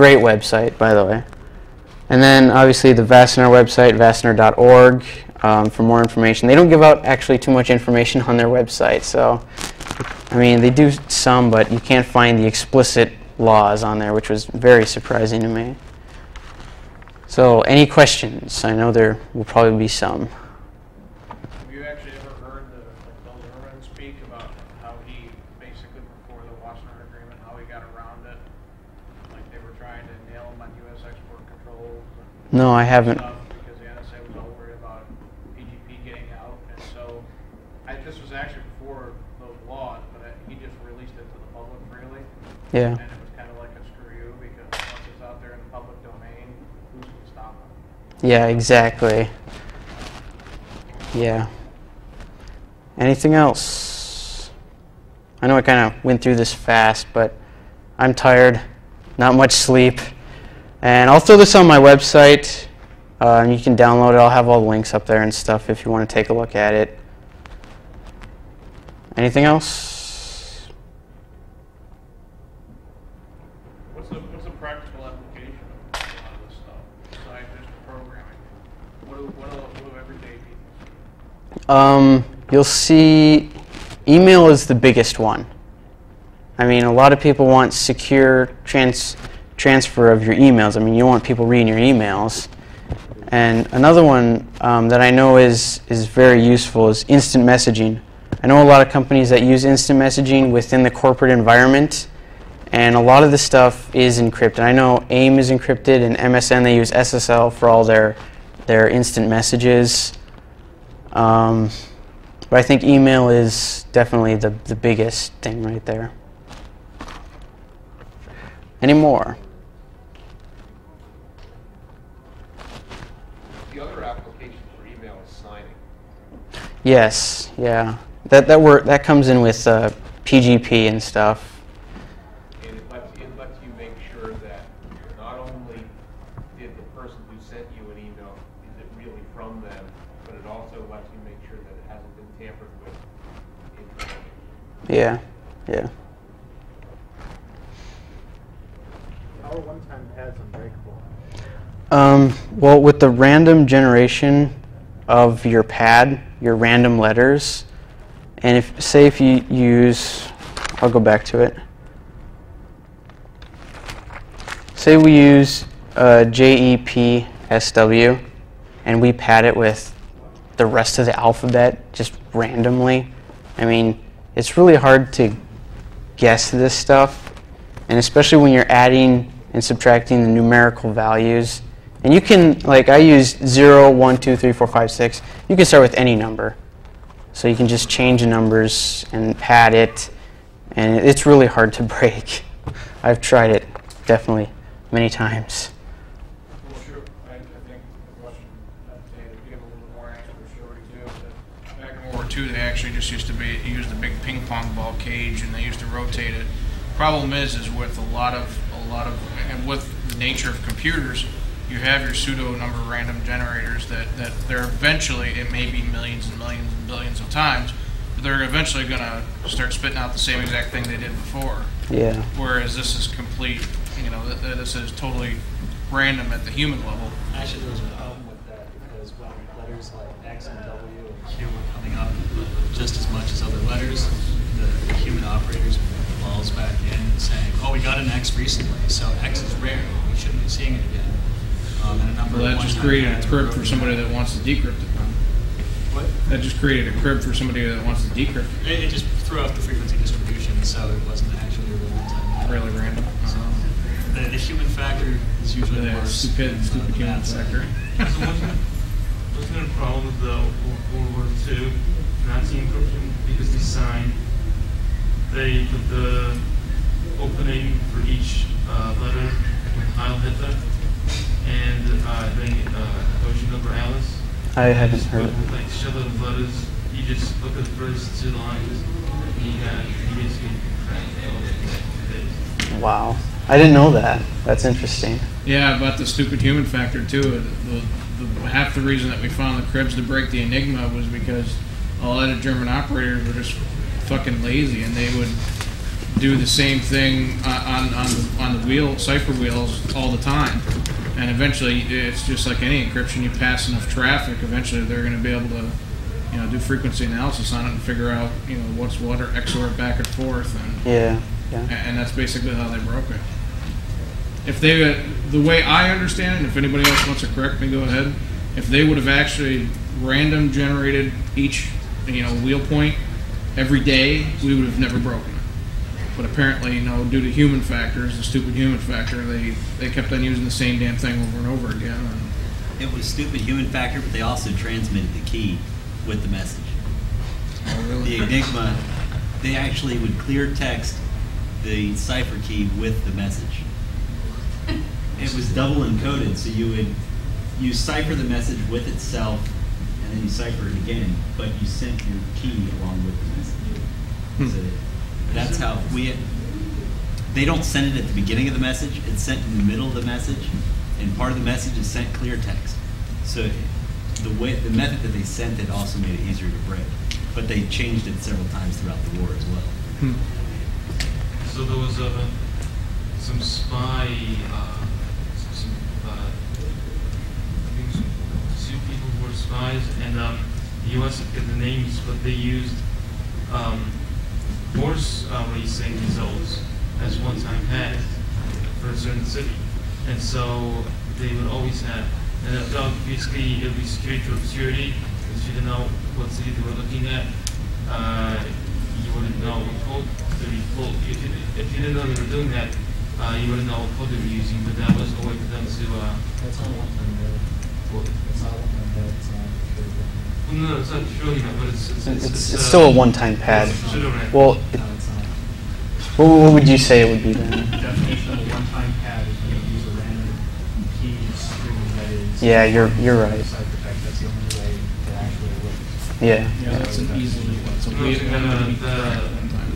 Great website, by the way. And then obviously the Vassner website, vassner.org, for more information. They don't give out actually too much information on their website, so I mean they do some, but you can't find the explicit laws on there, which was very surprising to me. So any questions? I know there will probably be some. Have you actually ever heard Bill Zimmerman speak about how he basically, before the Wassenaar Agreement, how he got around it? Like they were trying to nail him on U.S. export controls. No, I haven't. Because the NSA was all worried about PGP getting out, and so this was actually before those laws, but he just released it to the public freely. Yeah. And it was kind of like a screw you, because once it's out there in the public domain, who's going to stop it? Yeah, exactly. Yeah. Anything else? I know I kind of went through this fast, but I'm tired. Not much sleep. And I'll throw this on my website. You can download it. I'll have all the links up there and stuff if you want to take a look at it. Anything else? What's the practical application of a lot of this stuff, besides just programming? What do everyday people see? You'll see email is the biggest one. I mean, a lot of people want secure transfer of your emails. I mean, you don't want people reading your emails. And another one that I know is very useful is instant messaging. I know a lot of companies that use instant messaging within the corporate environment, and a lot of the stuff is encrypted. I know AIM is encrypted, and MSN, they use SSL for all their instant messages. But I think email is definitely the biggest thing right there. Any more? The other application for email is signing. Yes, yeah. That comes in with PGP and stuff. And it lets you make sure that not only did the person who sent you an email, is it really from them, but it also lets you make sure that it hasn't been tampered with internally. Yeah, yeah. How are one-time pads unbreakable? Well, with the random generation of your pad, your random letters, and if you use, I'll go back to it. Say we use JEPSW, and we pad it with the rest of the alphabet just randomly. I mean, it's really hard to guess this stuff, and especially when you're adding and subtracting the numerical values. And you can, like I use 0, 1, 2, 3, 4, 5, 6. You can start with any number. So you can just change the numbers and pad it, and it's really hard to break. I've tried it, definitely, many times. Well, sure. I think the question to give a little bit more answer for Shorty too. But back in World War II, they actually just used to use the big ping pong ball cage, and they used to rotate it. Problem is with a lot of, and with the nature of computers, you have your pseudo number random generators that they're eventually, it may be millions and millions and billions of times, but they're eventually going to start spitting out the same exact thing they did before. Yeah. Whereas this is complete, this is totally random at the human level. Actually, there was a problem with that because when letters like X and W and Q were coming up just as much as other letters, the human operators put balls back in saying, oh, we got an X recently, so X is rare. We shouldn't be seeing it again. And a number Well, of that just created a crib for somebody that wants to decrypt it. What? That just created a crib for somebody that wants to decrypt it. It just threw off the frequency distribution, so it wasn't actually a real time. Really random. So the human factor is usually The worse. stupid human bad side. factor. Wasn't there a problem with the World War II Nazi encryption because they put the opening for each letter with Heil Hitler and ocean number Alice. I haven't heard Put, of it. like shitload of letters. You just look at the first two lines. And you basically Wow. I didn't know that. That's interesting. Yeah, about the stupid human factor too. Half the reason that we found the cribs to break the Enigma was because a lot of German operators were just fucking lazy, and they would do the same thing on the wheel, cipher wheels all the time. And eventually, it's just like any encryption. You pass enough traffic, eventually they're going to be able to, do frequency analysis on it and figure out, what's what, or XOR it back and forth. And Yeah. and that's basically how they broke it. If they, the way I understand it, and if anybody else wants to correct me, go ahead. If they would have actually random generated each, wheel point every day, we would have never broken it. But apparently, due to human factors, the stupid human factor, they kept on using the same damn thing over and over again. And It was stupid human factor, but they also transmitted the key with the message. oh, really? The Enigma, they actually would clear text the cipher key with the message. It was double encoded, so you cipher the message with itself, and then you cipher it again, but you sent your key along with the message. So that's how they don't send it at the beginning of the message, it's sent in the middle of the message, and part of the message is sent clear text. So the method that they sent it also made it easier to break, but they changed it several times throughout the war as well. So there was some spy, I think two people who were spies, and the U.S. got the names, but they used horse racing results as one-time pass for a certain city, and so they would always have. And basically, it would be security to obscurity, because you didn't know what city they were looking at. You wouldn't know what code they were pulled. If you didn't know they were doing that, you wouldn't know what code they were using. But that was a way for them to. That's not one time Well, It's not one time it's not. no, it's not surely not, but It's still a one-time pad. pseudonym. Well, No, it's not. what would you say it would be then? Definition of a one-time pad is when you use a random key string that is. Yeah, you're right. Ciphertext. That's the only way it actually works. Yeah. That's an easily, it's a No, weird so one to be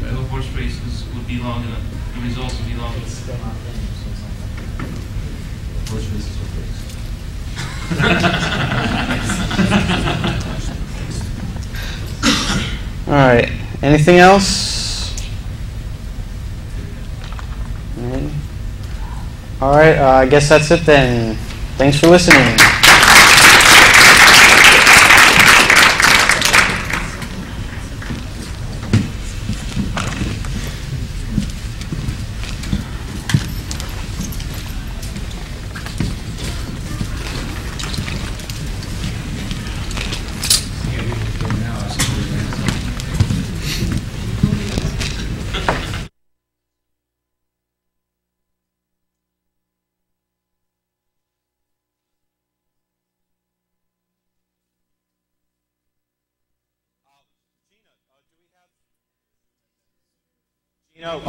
the horse races would be long enough. The results would be long It's enough. still not random, so it's not like. Horse races are races. All right. Anything else? All right. I guess that's it then. Thanks for listening.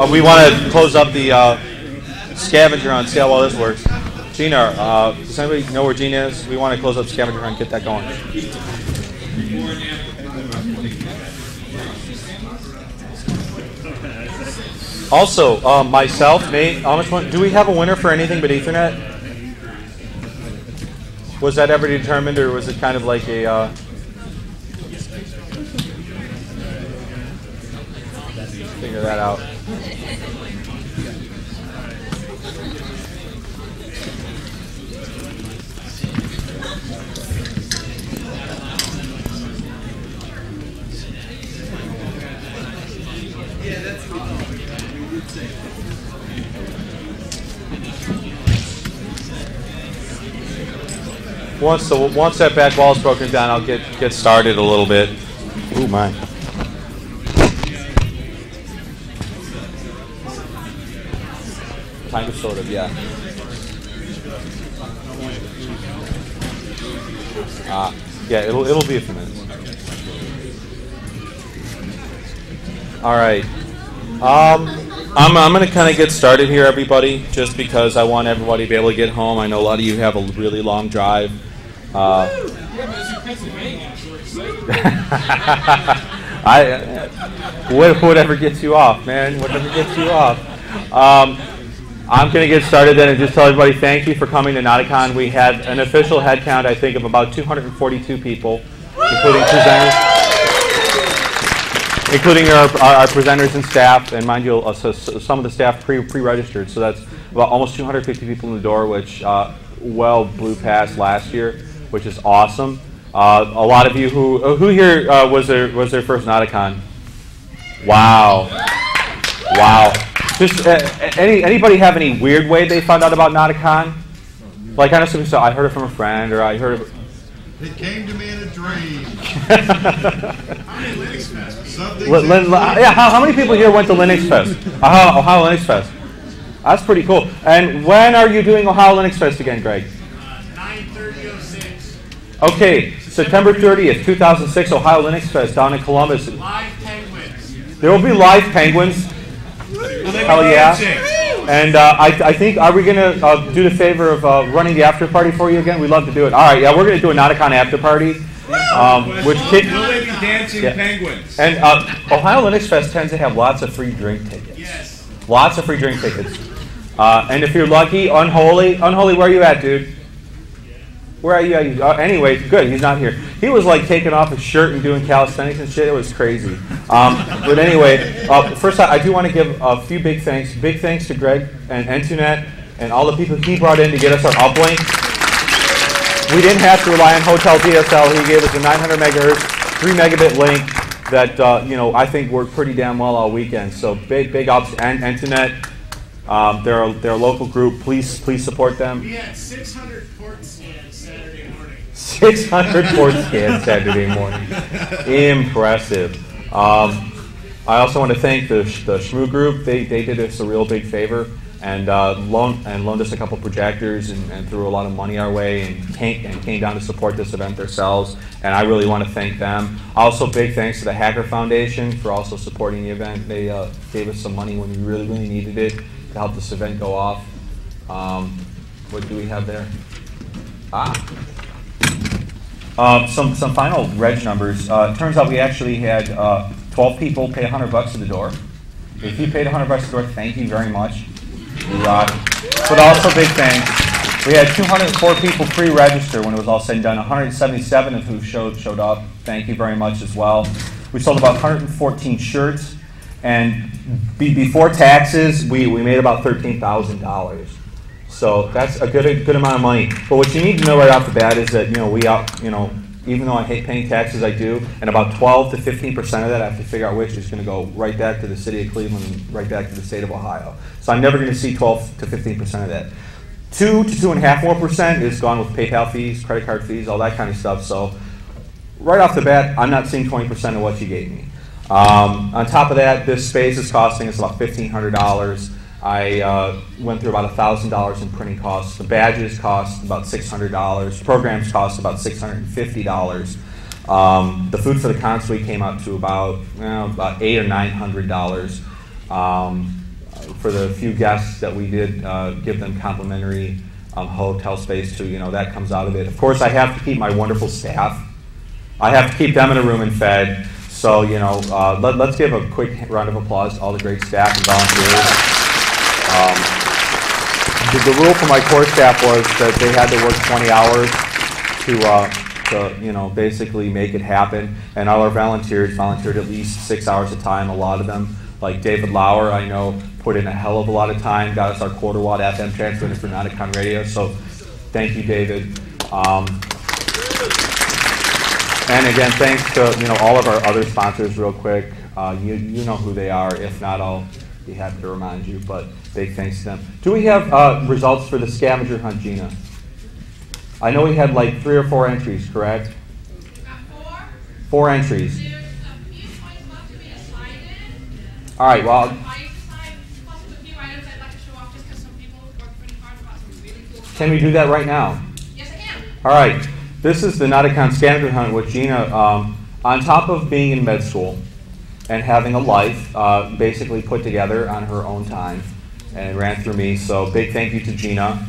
We want to close up the scavenger hunt, see how well this works. Gina, does anybody know where Gina is? We want to close up scavenger hunt, get that going. Also, myself, Nate, how much do we have a winner for anything but Ethernet? Was that ever determined, or was it kind of like a... figure that out. Once that back wall is broken down, I'll get started a little bit. Ooh, my. Kind of, sort of, yeah. Yeah, it'll be a few minutes. All right. I'm going to kind of get started here, everybody, just because I want everybody to be able to get home. I know a lot of you have a really long drive. Whatever gets you off, man. Whatever gets you off. I'm going to get started then and just tell everybody thank you for coming to Nauticon. We had an official head count, I think, of about 242 people, including presenters. including our presenters and staff. And mind you, so some of the staff pre-registered. So that's about almost 250 people in the door, which well blew past last year, which is awesome. A lot of you who here was their first Nauticon? Wow. Wow. Just anybody have any weird way they found out about Nauticon? Like I know I heard it from a friend, or I heard it. It came to me in a dream. How many Linux Fest? How many people here went to Linux Fest? Ohio Linux Fest. That's pretty cool. And when are you doing Ohio Linux Fest again, Greg? 9/30/06. Okay, September 30th, 2006, Ohio Linux Fest down in Columbus. Live penguins. There will be live penguins. Hell yeah. And I think, are we going to do the favor of running the after party for you again? We'd love to do it. All right, yeah, we're going to do a Nauticon after party. Which Will they be dancing penguins? And Ohio Linux Fest tends to have lots of free drink tickets. Yes. Lots of free drink tickets. And if you're lucky, Unholy, where are you at, dude? Where are you? Anyway, good, he's not here. He was like taking off his shirt and doing calisthenics and shit. It was crazy. But anyway, first I do want to give a few big thanks. Big thanks to Greg and Entunet and all the people he brought in to get us our uplink. We didn't have to rely on Hotel DSL. He gave us a 900 megahertz, 3 megabit link that I think worked pretty damn well all weekend. So big ups and Entunet. They're a local group. Please support them. We had 600 port scans Saturday morning. 600 port scans Saturday morning. Impressive. I also want to thank the Shmoo group. They did us a real big favor and loaned us a couple projectors and threw a lot of money our way and came down to support this event themselves. And I really want to thank them. Also, big thanks to the Hacker Foundation for also supporting the event. They gave us some money when we really, really needed it to help this event go off. What do we have there? Some final reg numbers. It turns out we actually had 12 people pay $100 to the door. If you paid $100 to the door, thank you very much. You rock. But also big thanks. We had 204 people pre-register when it was all said and done. 177 of who showed up. Thank you very much as well. We sold about 114 shirts, and before taxes, we made about $13,000. So that's a good amount of money. But what you need to know right off the bat is that even though I hate paying taxes, I do, and about 12 to 15% of that I have to figure out which is going to go right back to the city of Cleveland and right back to the state of Ohio. So I'm never going to see 12 to 15% of that. 2 to 2.5% more is gone with PayPal fees, credit card fees, all that kind of stuff. So right off the bat, I'm not seeing 20% of what you gave me. On top of that, this space is costing us about $1,500. I went through about $1,000 in printing costs. The badges cost about $600. Programs cost about $650. The food for the consuite came out to about $800 or $900. For the few guests that we did give them complimentary hotel space to, that comes out of it. Of course, I have to keep my wonderful staff. I have to keep them in a room and fed. So, let's give a quick round of applause to all the great staff and volunteers. The rule for my core staff was that they had to work 20 hours to basically make it happen. And all our volunteers volunteered at least 6 hours a time. A lot of them, like David Lauer, I know, put in a hell of a lot of time, got us our quarter watt FM transmitter for Nauticon Radio. So thank you, David. And again, thanks to all of our other sponsors. Real quick, you know who they are. If not, I'll be happy to remind you. But big thanks to them. Do we have results for the scavenger hunt, Gina? I know we had like 3 or 4 entries, correct? 4 entries. There's a few points left to be assigned. All right. Well. Can we do that right now? Yes, I can. All right. This is the Nauticon scavenger hunt with Gina. On top of being in med school and having a life basically put together on her own time and ran through me. So big thank you to Gina.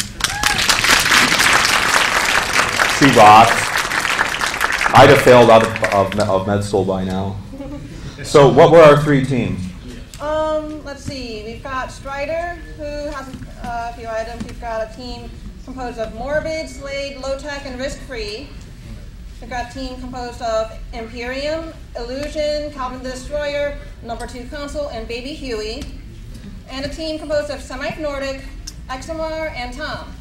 She rocks. I'd have failed out of med school by now. So what were our 3 teams? Let's see. We've got Strider, who has a few items. We've got a team composed of Morbid, Slade, Low Tech, and Risk Free. We've got a team composed of Imperium, Illusion, Calvin the Destroyer, Number 2 Console, and Baby Huey. And a team composed of Semi-Nordic, Exomar, and Tom.